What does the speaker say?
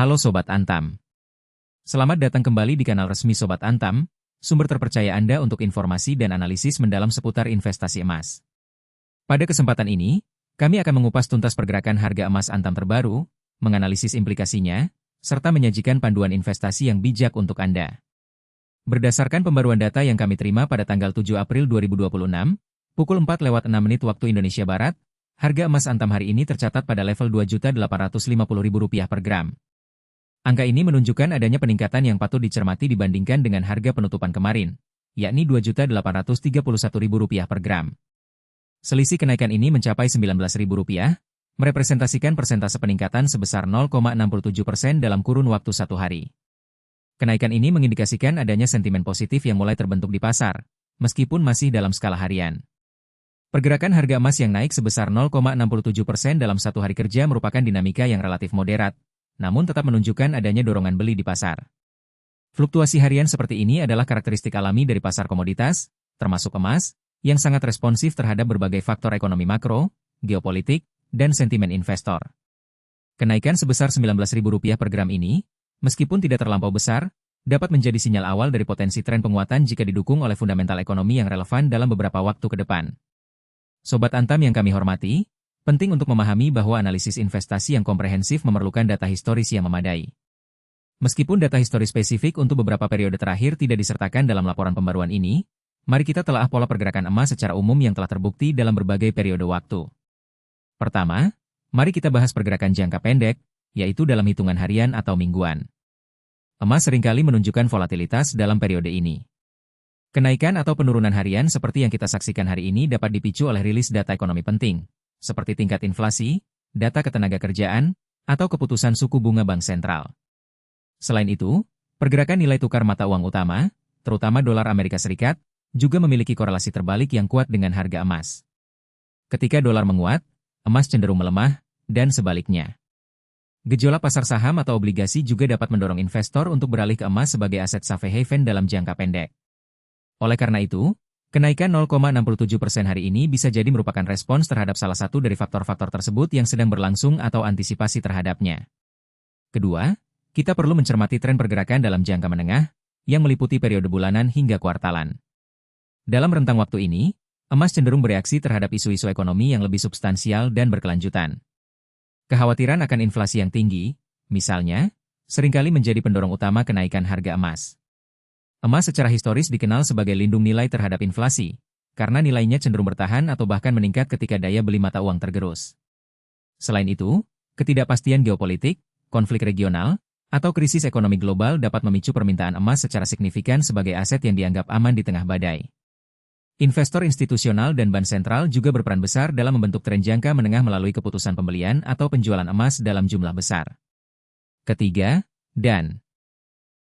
Halo Sobat Antam. Selamat datang kembali di kanal resmi Sobat Antam, sumber terpercaya Anda untuk informasi dan analisis mendalam seputar investasi emas. Pada kesempatan ini, kami akan mengupas tuntas pergerakan harga emas Antam terbaru, menganalisis implikasinya, serta menyajikan panduan investasi yang bijak untuk Anda. Berdasarkan pembaruan data yang kami terima pada tanggal 7 April 2026, pukul 4:06 waktu Indonesia Barat, harga emas Antam hari ini tercatat pada level Rp2.850.000 per gram. Angka ini menunjukkan adanya peningkatan yang patut dicermati dibandingkan dengan harga penutupan kemarin, yakni Rp2.831.000 per gram. Selisih kenaikan ini mencapai Rp19.000, merepresentasikan persentase peningkatan sebesar 0,67% dalam kurun waktu satu hari. Kenaikan ini mengindikasikan adanya sentimen positif yang mulai terbentuk di pasar, meskipun masih dalam skala harian. Pergerakan harga emas yang naik sebesar 0,67% dalam satu hari kerja merupakan dinamika yang relatif moderat, namun tetap menunjukkan adanya dorongan beli di pasar. Fluktuasi harian seperti ini adalah karakteristik alami dari pasar komoditas, termasuk emas, yang sangat responsif terhadap berbagai faktor ekonomi makro, geopolitik, dan sentimen investor. Kenaikan sebesar Rp19.000 per gram ini, meskipun tidak terlampau besar, dapat menjadi sinyal awal dari potensi tren penguatan jika didukung oleh fundamental ekonomi yang relevan dalam beberapa waktu ke depan. Sobat Antam yang kami hormati, penting untuk memahami bahwa analisis investasi yang komprehensif memerlukan data historis yang memadai. Meskipun data historis spesifik untuk beberapa periode terakhir tidak disertakan dalam laporan pembaruan ini, mari kita telaah pola pergerakan emas secara umum yang telah terbukti dalam berbagai periode waktu. Pertama, mari kita bahas pergerakan jangka pendek, yaitu dalam hitungan harian atau mingguan. Emas seringkali menunjukkan volatilitas dalam periode ini. Kenaikan atau penurunan harian seperti yang kita saksikan hari ini dapat dipicu oleh rilis data ekonomi penting, seperti tingkat inflasi, data ketenagakerjaan, atau keputusan suku bunga bank sentral. Selain itu, pergerakan nilai tukar mata uang utama, terutama dolar Amerika Serikat, juga memiliki korelasi terbalik yang kuat dengan harga emas. Ketika dolar menguat, emas cenderung melemah, dan sebaliknya. Gejolak pasar saham atau obligasi juga dapat mendorong investor untuk beralih ke emas sebagai aset safe haven dalam jangka pendek. Oleh karena itu, kenaikan 0,67% hari ini bisa jadi merupakan respons terhadap salah satu dari faktor-faktor tersebut yang sedang berlangsung atau antisipasi terhadapnya. Kedua, kita perlu mencermati tren pergerakan dalam jangka menengah, yang meliputi periode bulanan hingga kuartalan. Dalam rentang waktu ini, emas cenderung bereaksi terhadap isu-isu ekonomi yang lebih substansial dan berkelanjutan. Kekhawatiran akan inflasi yang tinggi, misalnya, seringkali menjadi pendorong utama kenaikan harga emas. Emas secara historis dikenal sebagai lindung nilai terhadap inflasi, karena nilainya cenderung bertahan atau bahkan meningkat ketika daya beli mata uang tergerus. Selain itu, ketidakpastian geopolitik, konflik regional, atau krisis ekonomi global dapat memicu permintaan emas secara signifikan sebagai aset yang dianggap aman di tengah badai. Investor institusional dan bank sentral juga berperan besar dalam membentuk tren jangka menengah melalui keputusan pembelian atau penjualan emas dalam jumlah besar. Ketiga, dan